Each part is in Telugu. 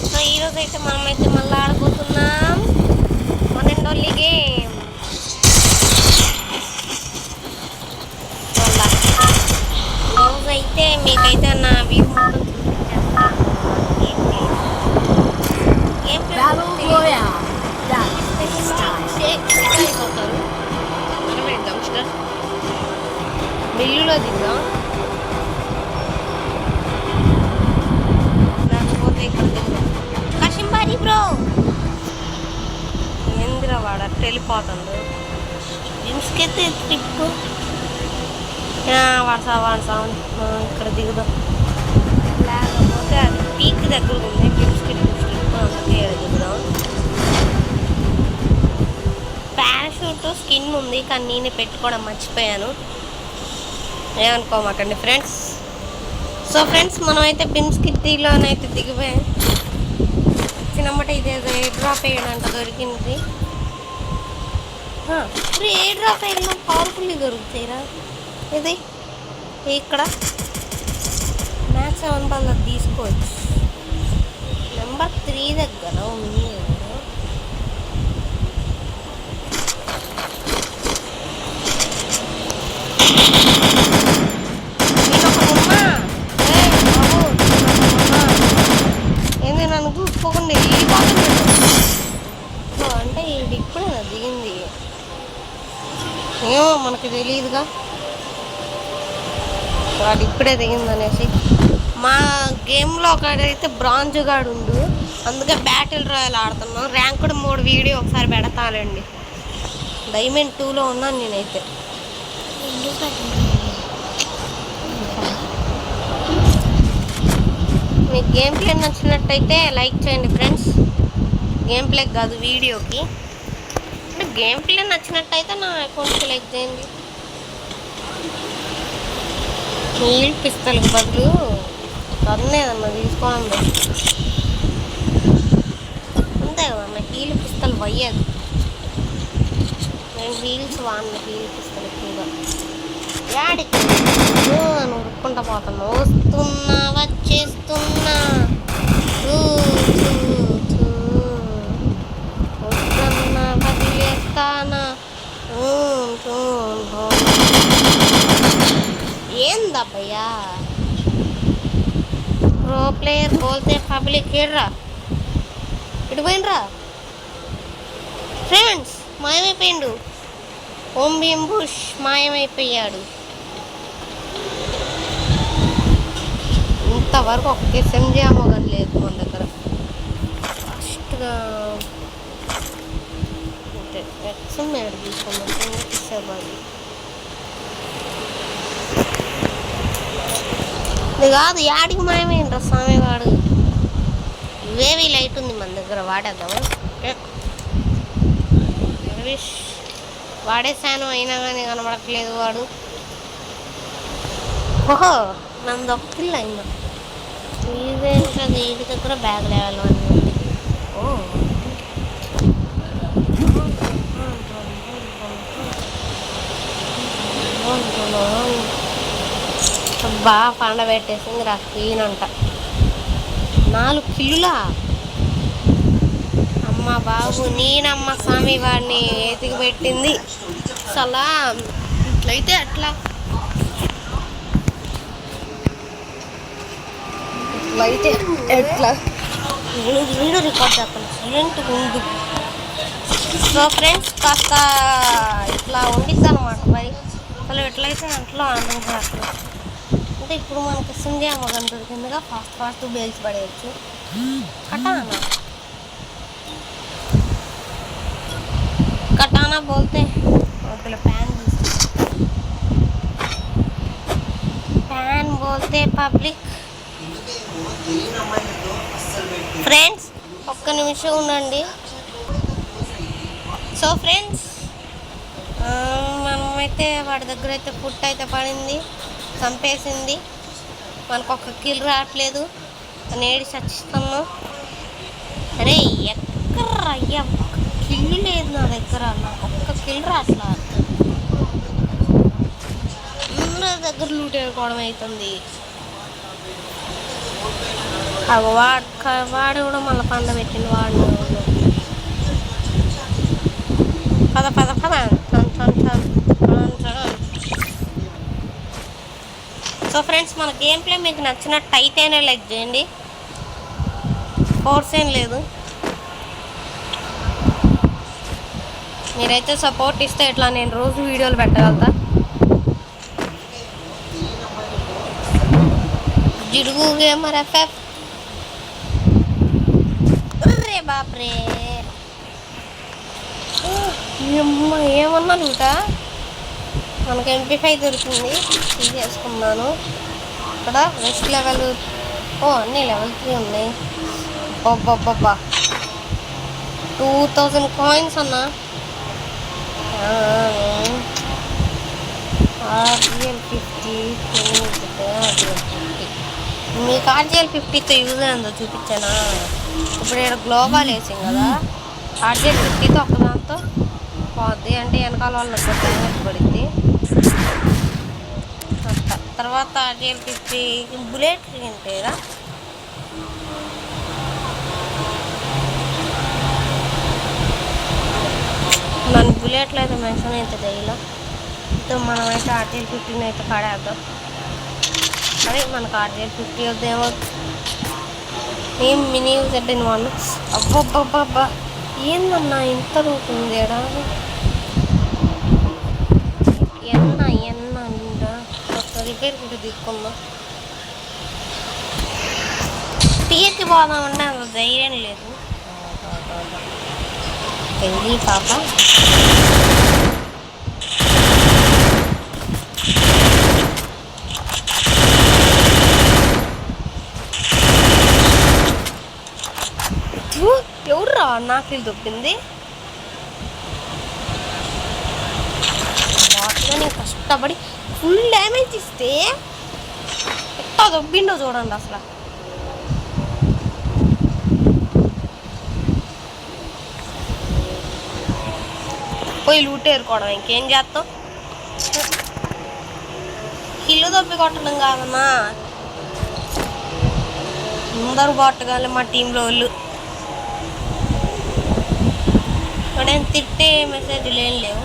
సో ఈరోజు అయితే మనమైతే మళ్ళీ ఆడుకుంటున్నాం వన్ అండ్ ఓన్లీ గేమ్. రోజు అయితే మీకైతే నా వ్యూ మొత్తం చూపించేస్తాను. గేమ్ ప్లే అయిపోతారు. మనం వెళ్దాం సార్, మిల్లులో దిద్దాం. లేకపోతే ఇక్కడ దిగుదాం. కషింబారి బ్రో ఏందిరా వాడు అట్ట వెళ్ళిపోతుంది. జిమ్స్కైతే ట్రిప్ వాడు ఇక్కడ దిగుదాం. లేకపోతే అది పీక్ దగ్గర ఉంది. జిమ్స్కి ట్రిప్ అందుకే దిగుదాం. పారాషూట్ స్కిన్ ఉంది కానీ నేనే పెట్టుకోవడం మర్చిపోయాను, ఏమనుకోమాకండి ఫ్రెండ్స్. సో ఫ్రెండ్స్ మనమైతే బిమ్స్కిట్లోనైతే దిగిపోయాం. చిన్నమ్మట ఇదేదో ఏ డ్రాప్ వేయడంట దొరికింది. ఇప్పుడు ఏ డ్రాప్ వేయడం పవర్ఫుల్లీ దొరుకుతాయిరా. ఇది ఇక్కడ మ్యాక్స్ 7 బల్ల తీసుకోవచ్చు. నెంబర్ 3 దగ్గర ఉంది. ఏంది నన్ను చూసుకోకుండా అంటే ఇది ఇప్పుడే దిగింది, ఏమో మనకు తెలియదుగా వాడు ఇప్పుడే దిగింది అనేసి. మా గేమ్లో ఒకడైతే బ్రాంజ్ గాడు ఉండు, అందుకే బ్యాటిల్ రాయల్ ఆడుతున్నాం. ర్యాంకుడ్ మోడ్ వీడియో ఒకసారి పెడతానండి. డైమండ్ 2లో ఉన్నాను నేనైతే. మీకు గేమ్ ప్లే నచ్చినట్టయితే లైక్ చేయండి ఫ్రెండ్స్. గేమ్ ప్లే కాదు వీడియోకి. గేమ్ ప్లే నచ్చినట్టయితే నా అకౌంట్కి లైక్ చేయండి. హీల్ పిస్తల్కి బదులు కన్నేదన్నా తీసుకోవడం అంతే కదన్నా. హీల్ పిస్తల్ పోయేది. నేను హీల్స్ వాడిన హీల్ పిస్తల్ ఎక్కువగా. యాడికి నువ్వు ఉరుక్కుంటా పోతున్నా. వస్తున్నా, వచ్చేస్తున్నా. వస్తున్నా, వదిలేస్తానా. ఏందా భయ్యా ప్రో ప్లేయర్ బోల్తే పబ్లిక్ ఏడ్రా ఇటు పోయినరా ఫ్రెండ్స్. మాయమైపోయిండు. ఓం భీమ్ బుష్ మాయమైపోయాడు. ఇంతవరకు ఒక ఎస్ఎంజీ అమ్మగం లేదు మన దగ్గర. ఫస్ట్గా ఎక్సమ్ ఏడు తీసుకున్నాం. ఇది కాదు యాడికి మాయమైండ్రా స్వామి వాడు. ఇవేవి లైట్ ఉంది మన దగ్గర, వాడేద్దామా? వాడేసాను అయినా కానీ కనబడట్లేదు వాడు. ఓహో నన్ను ఒక పిల్ల అయినా ఇదేంటది. ఇది దగ్గర బ్యాగ్ లెవెల్ అని. ఓ బాగా పండబెట్టేసింది రా క్లీనంట. 4 కిల్లులా అమ్మ బాబు. నేనమ్మ స్వామి వాడిని ఎతికి పెట్టింది. అసలు ఇట్లయితే అట్లా ఇట్లయితే ఎట్లా వీడియో రికార్డ్ చేస్తాను సైలెంట్ ఉంది. సో ఫ్రెండ్స్ కాస్త ఇట్లా ఉండిద్ది అనమాట. మరి అసలు ఎట్లయితే అట్లా అనుకుంటున్నారు. అంటే ఇప్పుడు మనకి సింధి అమ్మగం దొరికిందిగా, ఫాస్ట్ బేల్స్ పడేయచ్చు. కటానా బోల్తే ప్యాన్ బోల్తే పబ్లిక్. ఫ్రెండ్స్ ఒక్క నిమిషం ఉండండి. సో ఫ్రెండ్స్ మనమైతే వాడి దగ్గర అయితే పుట్ట అయితే పడింది, చంపేసింది. మనకు ఒక్క కిల్ రావట్లేదు, నేడి చచ్చిస్తున్నాం. అరే ఎక్కడ అయ్యా ఒక్క కిల్ లేదు నా దగ్గర. నాకు ఒక్క కిల్ రాట్లా. అందరి దగ్గర లూట్ వేసుకోవడం అవుతుంది. వాడు కూడా మళ్ళీ పండ పెట్టింది వాడు. పద పద పద. సో ఫ్రెండ్స్, మన గేమ్ ప్లే మీకు నచ్చినట్టయితేనే లైక్ చేయండి, ఫోర్స్ ఏం లేదు. మీరైతే సపోర్ట్ ఇస్తే ఇట్లా నేను రోజు వీడియోలు పెట్టగలుగుతా. జిడుగు గేమర్ ఎఫ్ఎఫ్. రే బాప్రే, ఏమన్నా లూట. మనకు MP5 దొరికింది, తీసేసుకున్నాను. ఇక్కడ వెస్ట్ లెవెల్, అన్నీ లెవెల్ 3 ఉన్నాయి. బాబా 2000 కాయిన్స్ అన్నా. RGL 50 మీకు RGL 50తో యూజ్ అయిందో చూపించానా? ఇప్పుడు ఇక్కడ గ్లోబల్ వేసాం కదా, RGL 50తో ఒక్కదాంతో పోద్ది, అంటే వెనకాల వాళ్ళకి డ్యామేజ్ పడింది. తర్వాత RGL 50 బుల్లెట్ ఏంటేరా, మన బుల్లెట్లు అయితే మెన్షన్ అయితే దయ్యలో. మనమైతే RGL 50 అయితే పడేద్దాం. అదే మనకు RGL 50 వద్దేమో. ఏం మినీ సెట్ వాళ్ళు. అబ్బబ్బబ్బబ్బా, ఏందన్నా ఇంత రూపుంది ఎడా. రిపేర్ కూడా తీసుకుందాం. టీకి పోదామంటే అంత ధైర్యం లేదు. పెళ్ళి పాప ఎవరురా నాకు దొబ్బింది. నేను కష్టపడి ఫుల్ డ్యామేజ్ ఇస్తే ఎట్టా దొబ్బిండో చూడండి అసలు. పోయి లూట్ ఏరుకోవడం, ఇంకేం చేస్తాం. కిల్లు దొబ్బి కొట్టడం కాదన్నా, అందరూ బాటగాలి మా టీంలో వాళ్ళు. ఇక్కడేం తిట్టే మెసేజ్లు ఏం లేవు.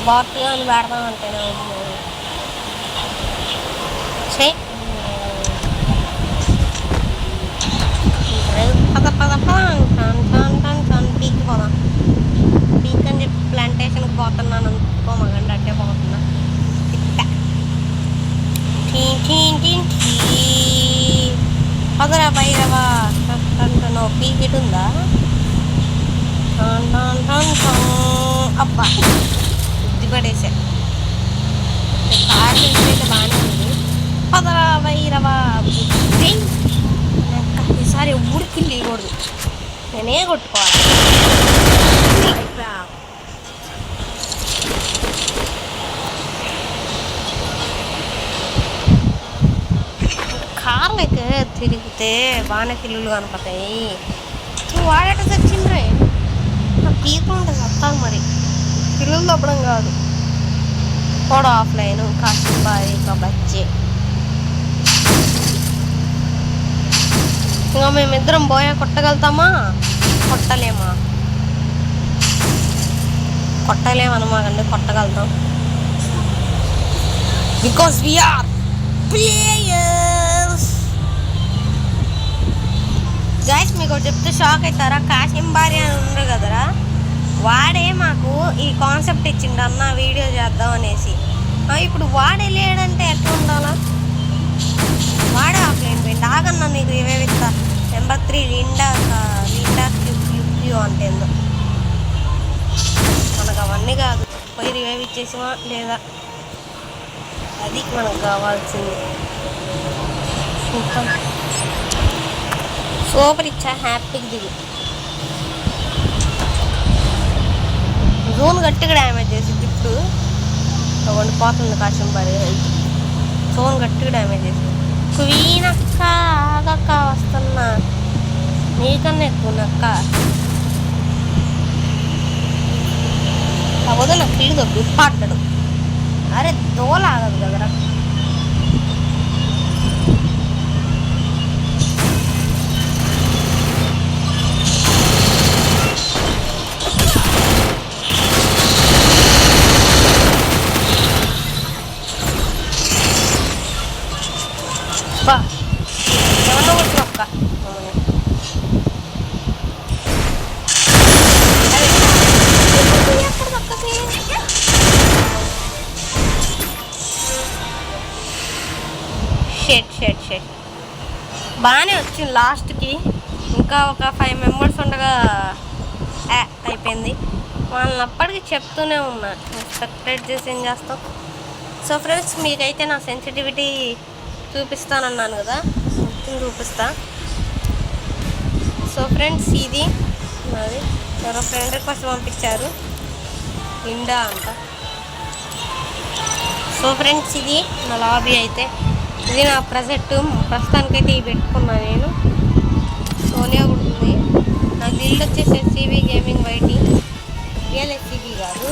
బాట్గా అని పెడదామంటేనే పద పద పద పీక్ పోదాం. పీక్ అని చెప్పి ప్లాంటేషన్కి పోతున్నాను అనుకోమగండి, అట్టే పోతున్నా. పదరా బైరవా పీక్ ఇటు ఉందా. అబ్బా బుద్ధి పడేసా. కార్ అయితే బాగానే ఉంది. పదరా వైరవా బుద్ధి. ఈసారి ఊరికి వెళ్ళకూడదు, నేనే కొట్టుకోవాలి. కార్లు అయితే తిరిగితే బాగానే కిల్లులు కనపడతాయి. వాడేట తెచ్చిండ్రే, పీకుంటే వస్తాను మరి. పిల్లలు తప్పడం కాదు, కూడా ఆఫ్లైన్ కాశ్మీర్ ఇంకా బచ్చే. ఇంకా మేమిద్దరం పోయా కొట్టగలుగుతామా? కొట్టలేమనమాకండి, కొట్టగలుగుతాం. Because we are players. గైస్ మీకు చెప్తే షాక్ అవుతారా, కాశీం భార్య అని ఉండరు కదరా, వాడే మాకు ఈ కాన్సెప్ట్ ఇచ్చిండు అన్న వీడియో చేద్దాం అనేసి. ఇప్పుడు వాడే లేడంటే ఎట్లా ఉండాలా? వాడే ఆఫ్లైన్ పోయింది. ఆగన్నా నీకు ఇవేవిస్తా. నెంబర్ 3 లిండా క్యూ అంటే ఏందో. మనకు అవన్నీ కాదు, పోయి రివైవ్ ఇచ్చేసిమా లేదా, అది మనకు కావాల్సింది. సూపర్ ఇచ్చా, హ్యాపీగా దిగు. జోన్ గట్టిగా డ్యామేజ్ చేసింది. ఇప్పుడు పోతుంది కాశం బారి. జోన్ గట్టిగా డ్యామేజ్ చేసింది. క్వీన్ అక్క ఆగక్క వస్తున్నా, నీకన్నా ఎక్కువ నక్క. కాకపోతే నాకు ఫీల్ దొబ్బి పడ్డాడు. అరే దోలాగదు కదరా. బా ఏమన్నా కొట్టు ఒక్క షెట్ బాగానే వచ్చింది లాస్ట్కి. ఇంకా ఒక 5 మెంబర్స్ ఉండగా అయిపోయింది. వాళ్ళని అప్పటికి చెప్తూనే ఉన్నా, ఎక్స్పెక్టెడ్ చేసి ఏం చేస్తాం. సో ఫ్రెండ్స్, మీకైతే నా సెన్సిటివిటీ చూపిస్తానన్నాను కదా, చూపిస్తా. సో ఫ్రెండ్స్, ఇది నాది ఎవరో ఫ్రెండ్ రిక్వెస్ట్ పంపించారు, ఇండా అంట. సో ఫ్రెండ్స్, ఇది నా లాబీ అయితే. ఇది నా ప్రస్తుతానికైతే ఇవి పెట్టుకున్నా నేను. సోనియా కూడా ఉంది. నా గిల్డ్ వచ్చేసి SCB gaming YT, real SCB కాదు.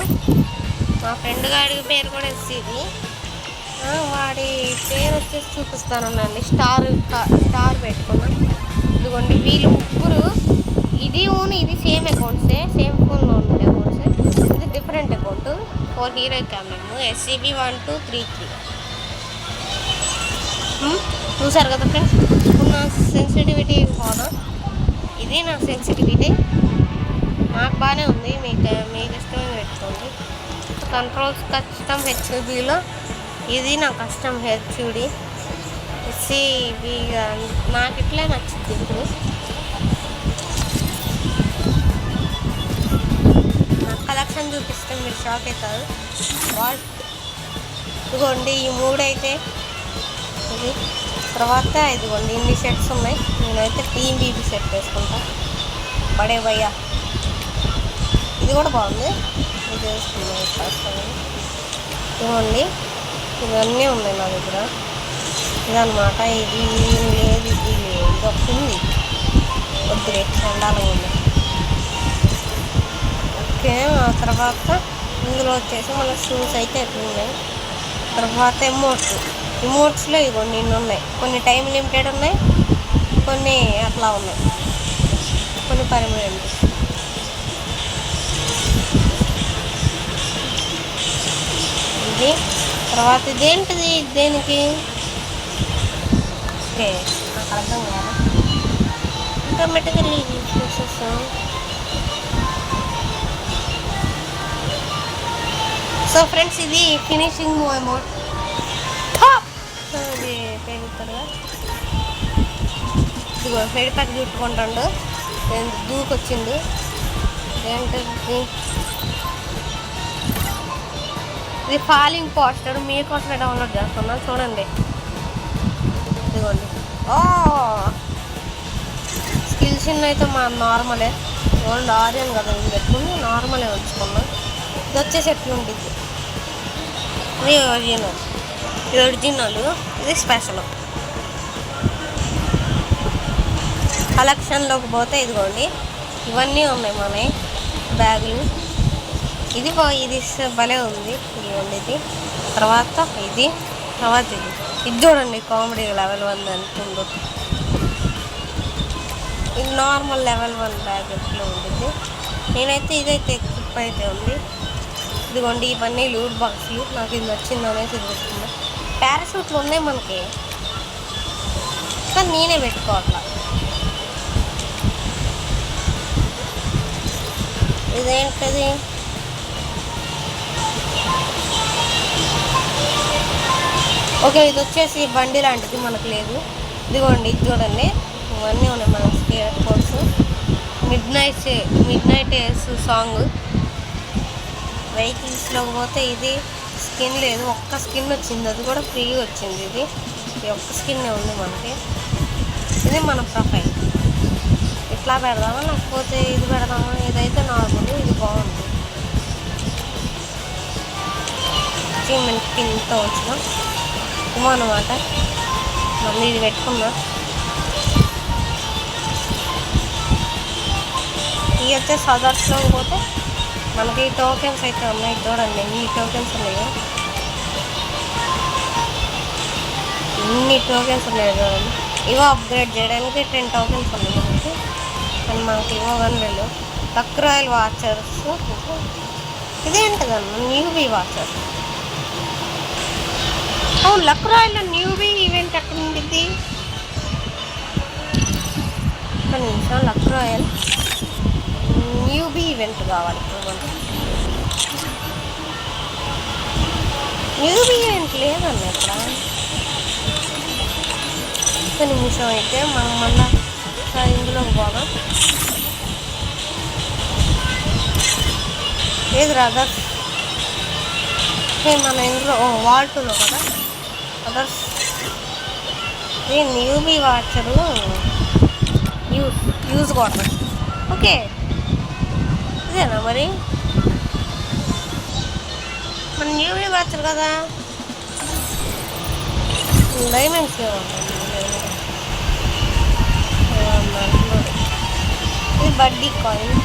మా ఫ్రెండ్ గాడి పేరు కూడా ఎస్సీబీ. వాడి పేరు వచ్చేసి చూపిస్తానండి. స్టార్ పెట్టుకున్నాను. ఇదిగోండి, వీళ్ళు ముగ్గురు. ఇది సేమ్ అకౌంట్సే, సేమ్ ఫోన్లో ఉండే అకౌంట్సే. ఇది different account. 4 hero camera SCB 1233. చూసారు కదా ఫ్రెండ్స్, నా సెన్సిటివిటీ కాదు. ఇది నా సెన్సిటివిటీ. నాకు బాగానే ఉంది. మీకు ఇష్టమైన పెట్టుకోండి. కంట్రోల్స్ కస్టమ్ హెచ్డీలో ఇది నా కస్టమ్ హెచ్డీ ఎస్సీబీ. నాకు ఇట్లే నచ్చింది. ఇప్పుడు నా కలెక్షన్ చూపిస్తే మీరు షాక్ అవుతారు. ఇదిగోండి, ఈ 3 అయితే ఇది. తర్వాత ఇదిగోండి, ఇన్ని షర్ట్స్ ఉన్నాయి. నేనైతే టీమ్ బీబీ షర్ట్ వేసుకుంటా, బడే భయ్యా. ఇది కూడా బాగుంది, ఇది వేసుకున్నాను. ఇదిగోండి, ఇవన్నీ ఉన్నాయి నా దగ్గర. ఇదనమాట. ఇది లేదు, ఇది లేదు, ఇది ఒకటి ఉంది. వద్దులే, చండాలంగా ఉంది. ఓకే, ఆ తర్వాత ఇందులో వచ్చేసి మన షూస్ అయితే ఎట్లున్నాయి. తర్వాత ఇమోట్స్లో ఇదిగోండి ఇన్ని ఉన్నాయి. కొన్ని టైం లిమిటెడ్ ఉన్నాయి, కొన్ని అట్లా ఉన్నాయి, కొన్ని పర్మనెంట్. ఇది తర్వాత ఇదేంటిది, దేనికి? ఓకే, నాకు అర్థం కాదు. ఆటోమేటికల్లీ చూసేస్తాం. సో ఫ్రెండ్స్, ఇది ఫినిషింగ్ అమౌంట్. అది పెరుగుతారు కదా, ఇదిగో హెడ్ ప్యాక్ చుట్టుకుంటాడు. దూకొచ్చిండు. ఏంటది? ఇది ఫాలింగ్ పోస్టర్. మీకోసమే డౌన్లోడ్ చేస్తున్నాను, చూడండి. ఇదిగోండి. స్కిల్స్ అయితే మా నార్మలే. ఓన్లీ ఆర్యన్ కదా ఇది పెట్టుకుని నార్మలే ఉంచుకున్నాం. ఇది వచ్చేసి ఎట్లుంటుంది, ఇది ఒరిజినల్, ఇది స్పెషల్. కలెక్షన్లోకి పోతే ఇదిగోండి, ఇవన్నీ ఉన్నాయి మన బ్యాగులు. ఇది భలే ఉంది. ఇదిగోండి, ఇది. తర్వాత ఇది చూడండి, కామెడీ లెవెల్ 1 ఎంత ఉందో. ఇది నార్మల్ లెవెల్ 1 బ్యాగ్ ఎట్లా ఉంటుంది. నేనైతే ఇదైతే ఎక్విప్ అయితే ఉంది. ఇదిగోండి, ఇవన్నీ లూట్ బాక్స్లు. నాకు ఇది నచ్చింది అనేసి ఇది పెట్టుకున్నా. పారాషూట్లు ఉన్నాయి మనకి, కానీ నేనే పెట్టుకోవట్లా. ఇదేంటది? ఓకే, ఇది వచ్చేసి బండి లాంటిది, మనకు లేదు. ఇదిగోండి, ఇది చూడండి, ఇవన్నీ ఉన్నాయి మన skate course. Midnight song. వెహికల్స్లోకి పోతే ఇది స్కిన్ లేదు, ఒక్క స్కిన్ వచ్చింది, అది కూడా ఫ్రీగా వచ్చింది. ఇది ఒక్క స్కిన్నే ఉంది మనకి. ఇది మన ప్రొఫైల్. ఇట్లా పెడదామా లేకపోతే ఇది పెడదామా? ఇదైతే నార్మల్, ఇది బాగుంది. అచీవ్మెంట్ పిన్తో వచ్చిన ఏమో అనమాట. మళ్ళీ ఇది పెట్టుకున్నా. ఇవి వచ్చేసి అదర్స్లో పోతే మనకి టోకెన్స్ అయితే ఉన్నాయి. చూడండి, ఎన్ని టోకెన్స్ ఉన్నాయో, ఇన్ని టోకెన్స్ ఉన్నాయి చూడండి. ఇవో అప్గ్రేడ్ చేయడానికి 10 టోకెన్స్ ఉన్నాయి మనకి, కానీ మనకి ఇవో గన్లు. Luck royale watchers. ఇదేంటిదన్న న్యూబీ వాచర్స్. అవును, లక్ రాయల్లో న్యూబీ ఈవెంట్ ఎక్కడ ఉండిద్ది? ఒక నిమిషం, లక్ రాయల్ న్యూబీ ఈవెంట్ కావాలి ఇప్పుడు మనకి. న్యూబీ ఈవెంట్ లేదన్న ఇక్కడ. ఒక నిమిషం, అయితే మనం మళ్ళా ఒకసారి ఇందులోకి పోదాం. ఏది అదర్స్? మన ఇందులో వాల్టూలో కదా అదర్స్. ఈ న్యూబీ వాచరు యూజ్ కొడతాం. ఓకే, ఇదేనా మరి మన న్యూబీ వాచర్ కదా. డైమండ్స్ ఇది బడ్డీ కాయిన్.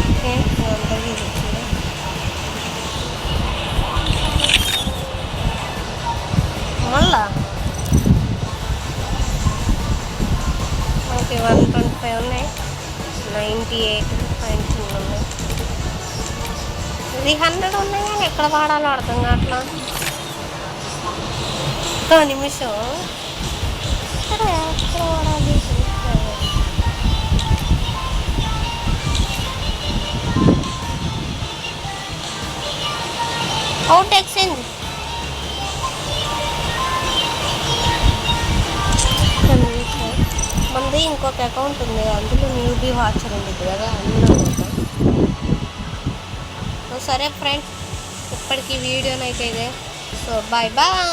ఓకే, అందరికీ ఇచ్చింది. మళ్ళా ఓకే, 125 ఉన్నాయి, 98, 19 ఉన్నాయి, 300 ఉన్నాయి. కానీ ఎక్కడ వాడాలో అర్థం కావట్లా. ఒక్క నిమిషం, ఎక్కడ వాడాలి? Out exchange. మనది ఇంకొక అకౌంట్ ఉంది, అందులో న్యూబీ వాచర్ ఉంది కదా, అందులో. సరే ఫ్రెండ్స్, ఇప్పటికీ వీడియోనైతే ఇదే. So bye bye.